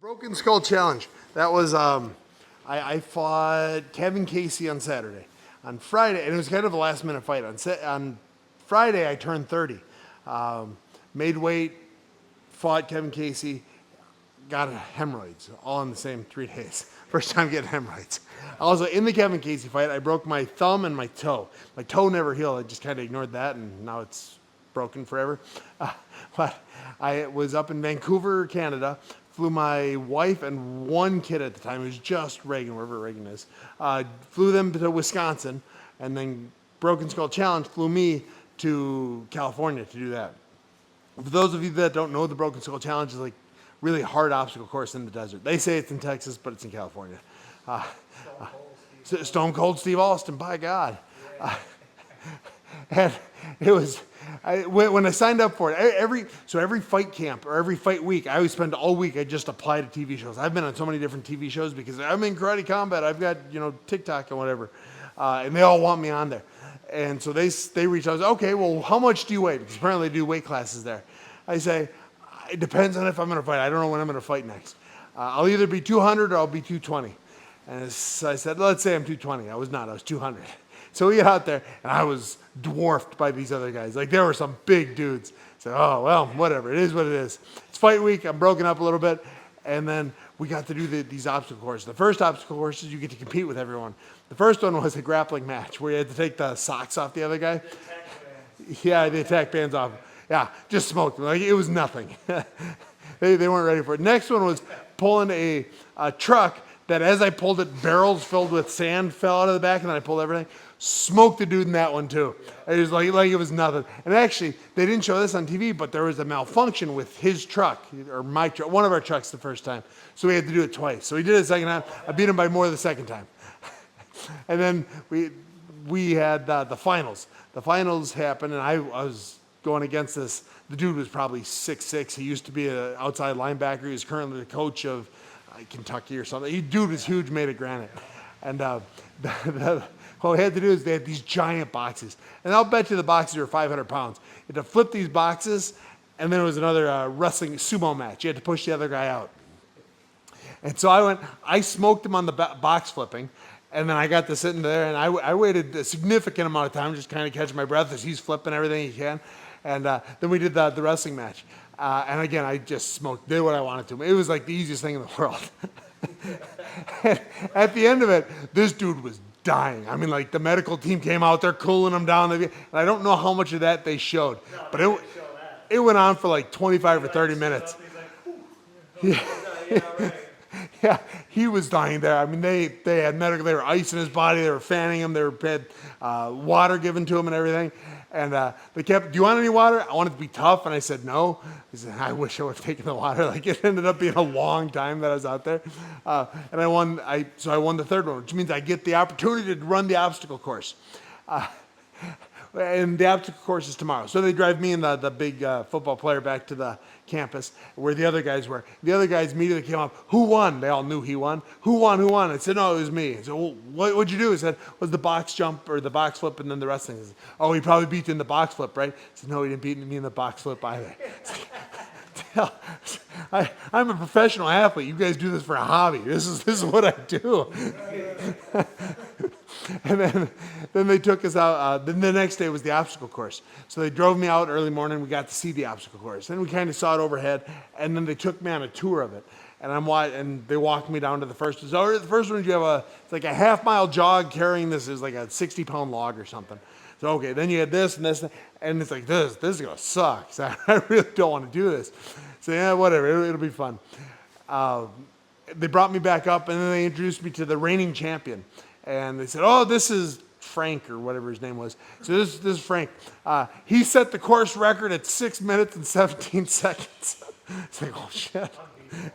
Broken Skull Challenge. That was I fought Kevin Casey on Saturday. On Friday, and it was kind of a last minute fight. On Friday, I turned 30. Made weight, fought Kevin Casey, got hemorrhoids all in the same 3 days. First time getting hemorrhoids. Also, in the Kevin Casey fight, I broke my thumb and my toe. My toe never healed. I just kind of ignored that, and now it's broken forever. But I was up in Vancouver, Canada. Flew my wife and one kid at the time. It was just Reagan, wherever Reagan is. Flew them to Wisconsin, and then Broken Skull Challenge flew me to California to do that. For those of you that don't know, the Broken Skull Challenge is like really hard obstacle course in the desert. They say it's in Texas, but it's in California. Stone Cold Steve Austin, by God. And it was, when I signed up for it, every fight camp or every fight week, I always spend all week, I just apply to TV shows. I've been on so many different TV shows because I'm in Karate Combat. I've got, TikTok and whatever. And they all want me on there. And so they reach out, okay, well, how much do you weigh? Because apparently they do weight classes there. I say, it depends on if I'm going to fight. I don't know when I'm going to fight next. I'll either be 200 or I'll be 220. And so I said, let's say I'm 220. I was not. I was 200. So we get out there, and I was dwarfed by these other guys. Like, there were some big dudes. So, oh, well, whatever. It is what it is. It's fight week. I'm broken up a little bit. And then we got to do these obstacle courses. The first obstacle course is you get to compete with everyone. The first one was a grappling match where you had to take the socks off the other guy. Yeah, the attack bands off. Yeah, just smoked them. Like, it was nothing. They weren't ready for it. Next one was pulling a truck that as I pulled it, barrels filled with sand fell out of the back, and then I pulled everything. Smoked the dude in that one too. It was like it was nothing. And actually, they didn't show this on TV, but there was a malfunction with his truck, or my truck, one of our trucks the first time. So we had to do it twice. So we did it the second time. I beat him by more the second time. And then we had the finals. The finals happened, and I was going against this. The dude was probably 6'6". He used to be an outside linebacker. He's currently the coach of Kentucky or something. Dude was huge, made of granite. And what we had to do is they had these giant boxes. And I'll bet you the boxes are 500 pounds. You had to flip these boxes, and then it was another wrestling sumo match. You had to push the other guy out. And so I smoked him on the box flipping, and then I got to sitting there, and I waited a significant amount of time just kind of catching my breath as he's flipping everything he can. And then we did the wrestling match. And again, I just did what I wanted to. It was like the easiest thing in the world. And at the end of it, this dude was dying. I mean, like, the medical team came out there cooling him down. And I don't know how much of that they showed. But it went on for like 25 or 30 minutes. Yeah, he was dying there. I mean, they had medical. They were icing his body. They were fanning him. They had water given to him and everything. And they kept, do you want any water? I wanted to be tough, and I said no. He said, I wish I would have taken the water. Like, it ended up being a long time that I was out there. And I won the third one, which means I get the opportunity to run the obstacle course. And the obstacle course is tomorrow. So they drive me and the big football player back to the campus where the other guys were. The other guys immediately came up. Who won? They all knew he won. Who won? I said, no, it was me. I said, well, what'd you do? He said, was the box jump or the box flip and then the wrestling. I said, oh, he probably beat you in the box flip, right? I said, no, he didn't beat me in the box flip either. I'm a professional athlete. You guys do this for a hobby. This is what I do. And then they took us out. Then the next day was the obstacle course. So they drove me out early morning. We got to see the obstacle course. Then we kind of saw it overhead. And then they took me on a tour of it. And they walked me down to the first. So the first one, it's like a half-mile jog carrying this. It was like a 60-pound log or something. So, okay, then you had this and this. And it's like, this is going to suck. So I really don't want to do this. So, yeah, whatever. It'll be fun. They brought me back up, and then they introduced me to the reigning champion. And they said, oh, this is Frank, or whatever his name was. So this is Frank. He set the course record at 6 minutes and 17 seconds. It's like, oh, shit.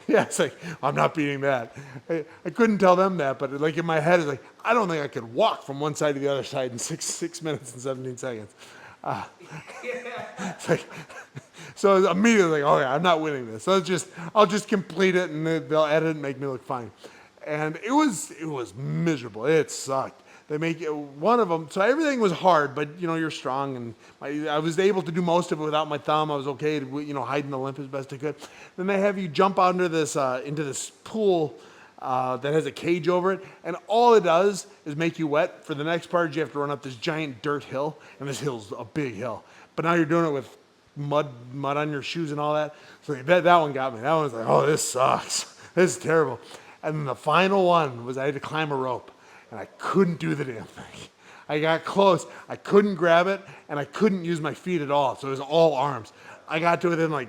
Yeah, it's like, I'm not beating that. I couldn't tell them that, but like in my head, it's like, I don't think I could walk from one side to the other side in six minutes and 17 seconds. It's like, so immediately, like, okay, I'm not winning this. So I'll just complete it, and they'll edit it and make me look fine. And it was miserable. It sucked. They make it, one of them, so everything was hard, but you're strong, and I was able to do most of it without my thumb. I was okay to, hide in the lymph as best I could. Then they have you jump under this, into this pool that has a cage over it, and all it does is make you wet. For the next part, you have to run up this giant dirt hill, and this hill's a big hill. But now you're doing it with mud on your shoes and all that. So that one got me. That one was like, oh, this sucks. This is terrible. And then the final one was I had to climb a rope, and I couldn't do the damn thing. I got close. I couldn't grab it, and I couldn't use my feet at all. So it was all arms. I got to within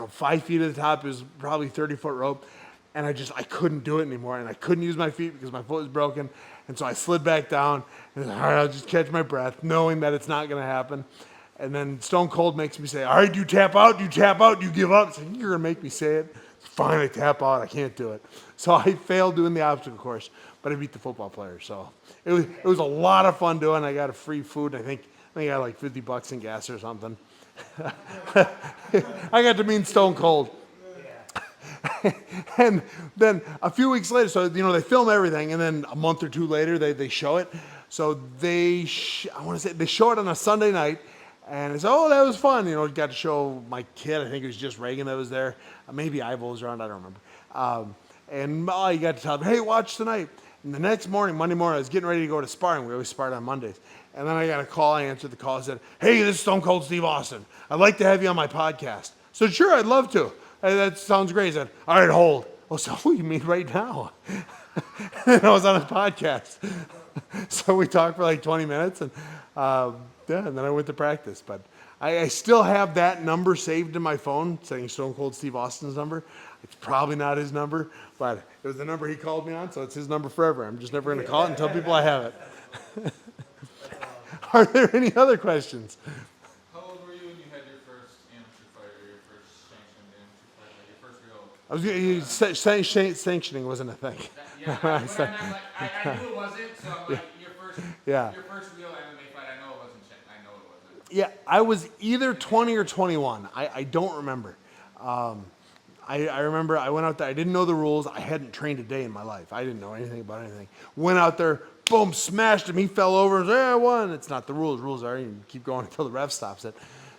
5 feet of the top. It was probably 30-foot rope. And I couldn't do it anymore. And I couldn't use my feet because my foot was broken. And so I slid back down. And all right, I'll just catch my breath, knowing that it's not going to happen. And then Stone Cold makes me say, all right, do you tap out? Do you tap out? Do you give up? It's like, you're going to make me say it? Fine, I tap out. I can't do it. So I failed doing the obstacle course, but I beat the football player. So it was a lot of fun doing. I got a free food. I think I got like $50 in gas or something. I got to meet Stone Cold. And then a few weeks later, so they film everything, and then a month or two later they show it. So they show it on a Sunday night, and it's that was fun. Got to show my kid. I think it was just Reagan that was there. Maybe Ivo was around. I don't remember. And you got to tell them, hey, watch tonight. And the next morning, Monday morning, I was getting ready to go to sparring. We always sparred on Mondays. And then I got a call. I answered the call. I said, hey, this is Stone Cold Steve Austin. I'd like to have you on my podcast. So sure, I'd love to. That sounds great. I said, all right, hold. Oh, so you mean right now? And I was on a podcast. So we talked for like 20 minutes, and and then I went to practice. But I still have that number saved in my phone, saying Stone Cold Steve Austin's number. It's probably not his number, but it was the number he called me on, so it's his number forever. I'm just never going to call it and tell people I have it. Are there any other questions? How old were you when you had your first amateur fight or your first sanctioned amateur fight, like your first real? Sanctioning wasn't a thing. I knew it wasn't, so I'm like, your first real MMA fight, I know it wasn't. Yeah, I was either 20 or 21. I don't remember. I remember I went out there. I didn't know the rules. I hadn't trained a day in my life. I didn't know anything about anything. Went out there, boom, smashed him. He fell over and said, I won. It's not the rules. Rules are you keep going until the ref stops it.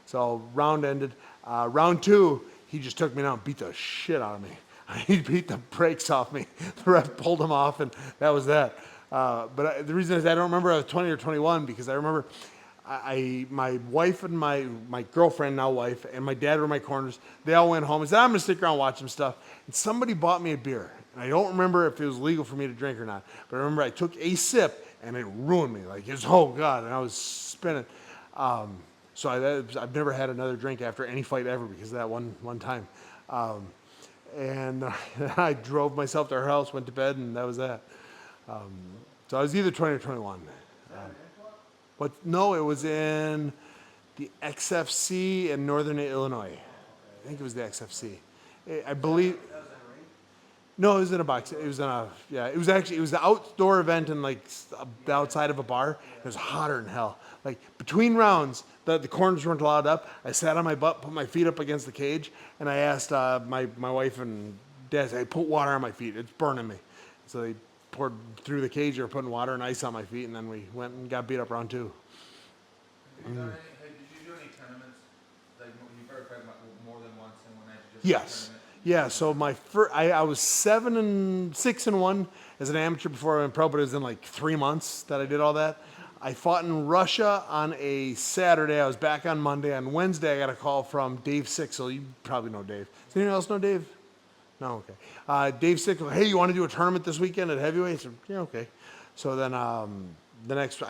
So round ended. Round two, he just took me down and beat the shit out of me. He beat the brakes off me. The ref pulled him off, and that was that. But the reason is I don't remember I was 20 or 21 because I remember my wife and my girlfriend, now wife, and my dad were my corners. They all went home and said, I'm going to stick around and watch some stuff. And somebody bought me a beer. And I don't remember if it was legal for me to drink or not. But I remember I took a sip, and it ruined me. Like, it was, oh, God, and I was spinning. So I've never had another drink after any fight ever because of that one time. And I drove myself to her house, went to bed, and that was that. So I was either 20 or 21. But no, it was in the XFC in Northern Illinois. I think it was the XFC. I believe. No, it was in a box. It was in a It was the outdoor event in like the outside of a bar. It was hotter than hell. Like between rounds, the corners weren't allowed up. I sat on my butt, put my feet up against the cage, and I asked my wife and dad, I said, put water on my feet. It's burning me. So they poured through the cage. They were putting water and ice on my feet, and then we went and got beat up round two. Did you do any tournaments? Like you've ever played more than once in one night? Yes. Yeah. So I was 6-1 as an amateur before I went pro, but it was in like 3 months that I did all that. I fought in Russia on a Saturday. I was back on Monday. On Wednesday, I got a call from Dave Sixel. You probably know Dave. Does anyone else know Dave? No, okay. Dave Sixel, hey, you want to do a tournament this weekend at heavyweight? I said, yeah, okay. So then I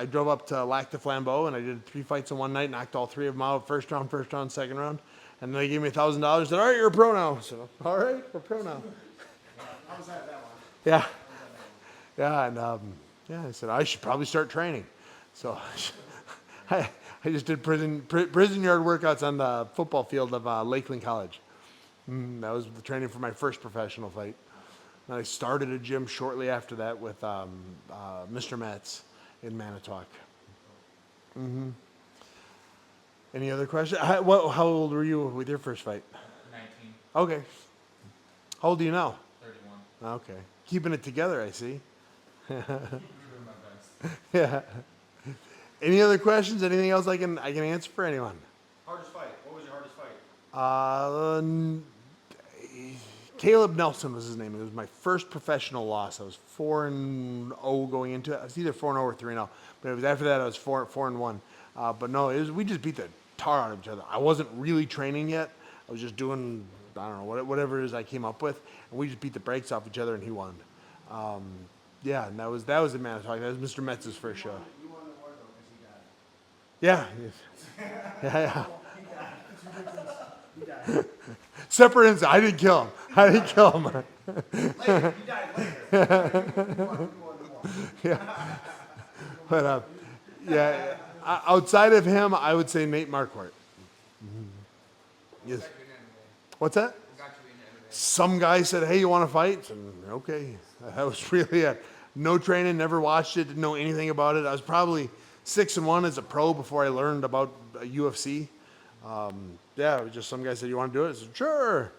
drove up to Lac de Flambeau, and I did 3 fights in one night, knocked all 3 of them out, first round, second round. And then they gave me $1,000. Said, all right, you're a pro now. So, all right, we're pro now. How was that one? Yeah. Yeah, and I said, I should probably start training. So I just did prison yard workouts on the football field of Lakeland College. That was the training for my first professional fight. And I started a gym shortly after that with Mr. Metz in Manitowoc. Mm-hmm. Any other questions? How old were you with your first fight? 19. Okay. How old are you now? 31. Okay. Keeping it together, I see. Doing my best. Yeah. Any other questions? Anything else I can answer for anyone? Hardest fight. What was your hardest fight? Uh, Caleb Nelson was his name. It was my first professional loss. I was 4-0 going into it. I was either 4-0 or 3-0. But it was after that I was 4-1. But no, we just beat the tar out of each other. I wasn't really training yet. I was just doing, I don't know, whatever it is I came up with, and we just beat the brakes off each other, and he won. Um, yeah, and that was the Manitowoc. That was Mr. Metz's first show. You won the war though, because he died. Yeah, yeah. He died. It's ridiculous. He died. Separate incident. I didn't kill him. I didn't kill him. Later. He died later. You won the war. But yeah, outside of him, I would say Nate Marquardt. Yes. What's that? Some guy said, "Hey, you want to fight?" And okay, that was really it. No training, never watched it, didn't know anything about it. I was probably 6-1 as a pro before I learned about UFC. Yeah, it was just some guy said, "You want to do it?" I said, "Sure."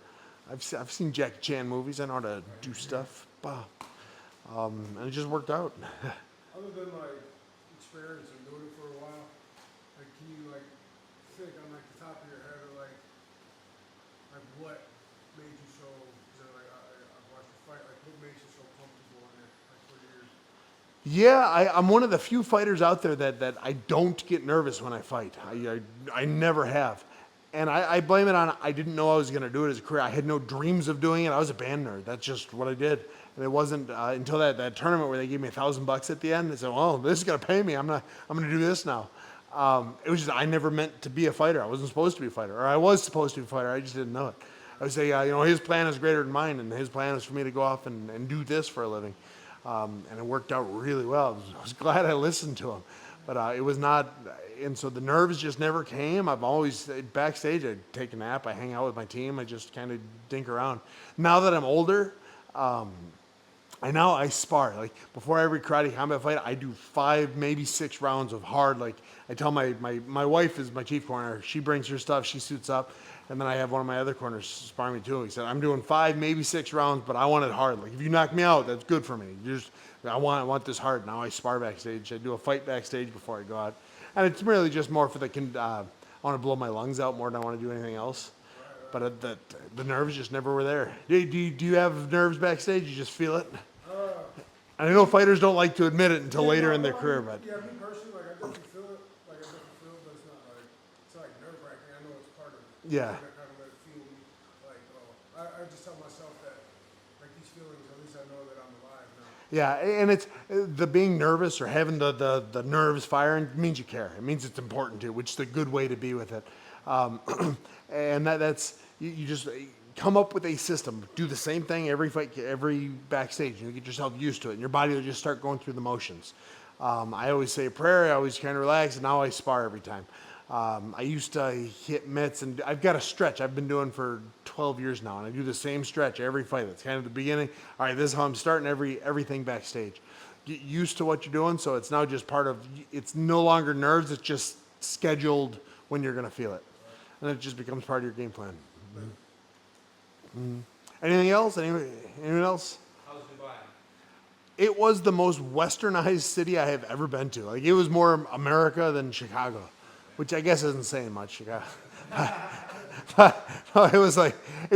I've seen Jackie Chan movies. I know how to do stuff. And it just worked out. Other than like experience and doing it for a while, like can you like think on like the top of your head or like what made you so? Is it like I've watched you fight. Like what makes you so comfortable in it? Like for years. Yeah, I'm one of the few fighters out there that I don't get nervous when I fight. I never have. And I blame it on I didn't know I was going to do it as a career. I had no dreams of doing it. I was a band nerd. That's just what I did. And it wasn't until that tournament where they gave me $1,000 at the end. They said, "Well, this is going to pay me. I'm going to do this now." It was just I never meant to be a fighter. I wasn't supposed to be a fighter, or I was supposed to be a fighter. I just didn't know it. I would say, his plan is greater than mine, and his plan is for me to go off and do this for a living. And it worked out really well. I was glad I listened to him, but it was not. And so the nerves just never came. I've always backstage. I take a nap. I hang out with my team. I just kind of dink around. Now that I'm older, I spar. Like before every karate combat fight, I do 5, maybe 6 rounds of hard. Like I tell my wife is my chief corner. She brings her stuff. She suits up. And then I have one of my other corners sparring me too. He said, "I'm doing 5, maybe 6 rounds, but I want it hard. Like if you knock me out, that's good for me. I want this hard." Now I spar backstage. I do a fight backstage before I go out. And it's really just more for I want to blow my lungs out more than I want to do anything else. But the nerves just never were there. Do you have nerves backstage? You just feel it? And I know fighters don't like to admit it until later in their career, but Yeah, me personally, like I definitely feel it. Like I definitely feel it, but it's not like nerve wracking. I know it's part of it. Yeah. I kind of let it feel me. Like I just tell myself that like these feelings, at least I know that I'm alive now. yeah, and it's the being nervous or having the nerves firing means you care. It means it's important to, which is a good way to be with it. And that's you just come up with a system. Do the same thing every fight, every backstage. You get yourself used to it, and your body will just start going through the motions. I always say a prayer. I always kind of relax, and now I spar every time. I used to hit mitts, and I've got a stretch I've been doing for 12 years now, and I do the same stretch every fight. It's kind of the beginning. All right, this is how I'm starting everything backstage. Get used to what you're doing, so it's now just part of. It's no longer nerves. It's just scheduled when you're going to feel it, and it just becomes part of your game plan. Anything else? Anyone else? How's Dubai? It was the most westernized city I have ever been to. Like it was more America than Chicago, which I guess isn't saying much. Chicago. But no, it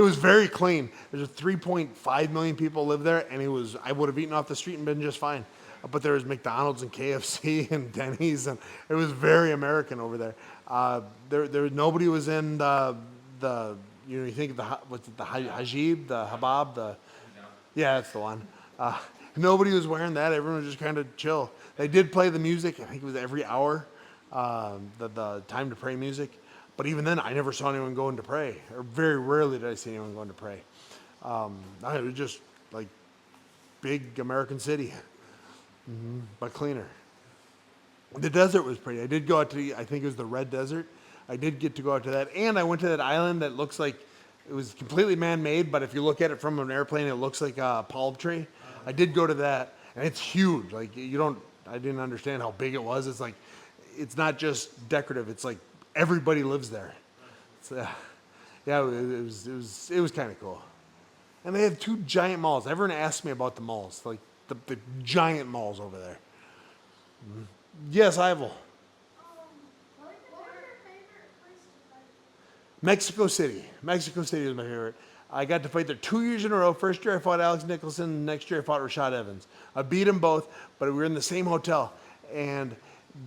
was very clean. There's 3.5 million people live there, and I would have eaten off the street and been just fine. But there was McDonald's and KFC and Denny's, and it was very American over there. Nobody was in you think of the Hajib, the Habab, yeah, that's the one. Nobody was wearing that. Everyone was just kind of chill. They did play the music. I think it was every hour, the time to pray music. But even then, I never saw anyone going to pray. Or very rarely did I see anyone going to pray. It was just like big American city, but cleaner. The desert was pretty. I did go out to I think it was the Red Desert. I did get to go out to that. And I went to that island that looks like it was completely man-made, but if you look at it from an airplane, it looks like a palm tree. I did go to that, and it's huge. Like I didn't understand how big it was. It's not just decorative. It's like everybody lives there. So, yeah, it was kind of cool. And they have 2 giant malls. Everyone asks me about the malls, like the giant malls over there. Yes, Ivel. What was your favorite place to fight? Mexico City. Mexico City was my favorite. I got to fight there 2 years in a row. First year I fought Alex Nicholson. Next year I fought Rashad Evans. I beat them both, but we were in the same hotel, and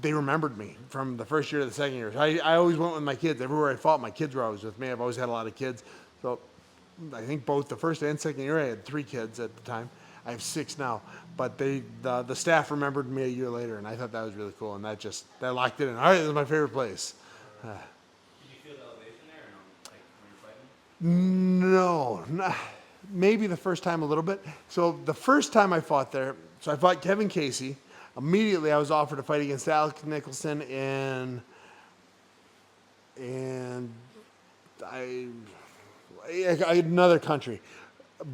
they remembered me from the first year to the second year. I always went with my kids. Everywhere I fought, my kids were always with me. I've always had a lot of kids. So I think both the first and second year I had 3 kids at the time. I have 6 now. But the staff remembered me a year later, and I thought that was really cool. And that locked it in. All right, this is my favorite place. Did you feel the elevation there or no? Like when you're fighting? No, maybe the first time a little bit. So the first time I fought there, so I fought Kevin Casey. Immediately I was offered to fight against Alex Nicholson in another country.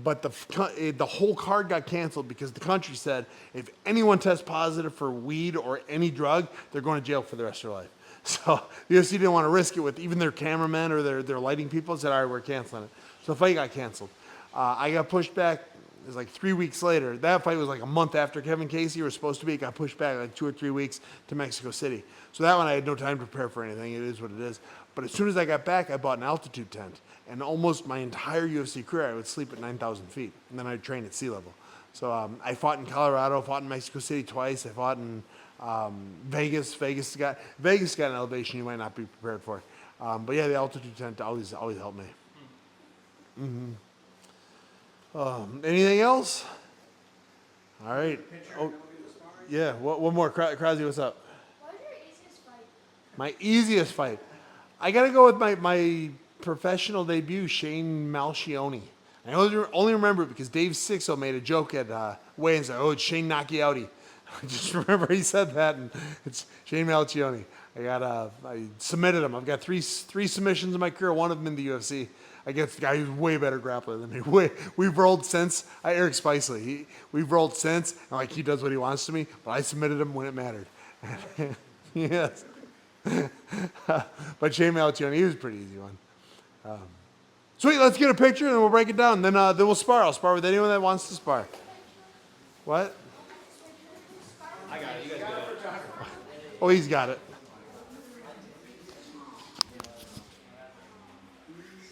But the whole card got canceled because the country said if anyone tests positive for weed or any drug, they're going to jail for the rest of their life. So the UFC didn't want to risk it with even their cameramen or their lighting people. Said, all right, we're canceling it. So the fight got canceled. I got pushed back. It was like 3 weeks later. That fight was like a month after Kevin Casey was supposed to be. It got pushed back like 2 or 3 weeks to Mexico City. So that one I had no time to prepare for anything. It is what it is. But as soon as I got back, I bought an altitude tent. And almost my entire UFC career, I would sleep at 9,000 feet. And then I'd train at sea level. So I fought in Colorado, fought in Mexico City twice. I fought in Vegas. Vegas got an elevation you might not be prepared for. But yeah, the altitude tent always helped me. Anything else? All right. Oh, yeah. One more. Krause, what's up? What was your easiest fight? My easiest fight. I got to go with my professional debut, Shane Malchione. I only remember it because Dave Sixo made a joke at weigh-ins. Oh, it's Shane Nakiotti. I just remember he said that, and it's Shane Malchione. I submitted him. I've got three submissions in my career. One of them in the UFC. Against the guy who's way better grappler than me. We've rolled since. Eric Spicely. We've rolled since, and like he does what he wants to me. But I submitted him when it mattered. Yes. But Shane Malchione, he was a pretty easy one. Sweet, let's get a picture and we'll break it down. Then we'll spar. I'll spar with anyone that wants to spar. What? I got it. You guys got it. Oh, he's got it.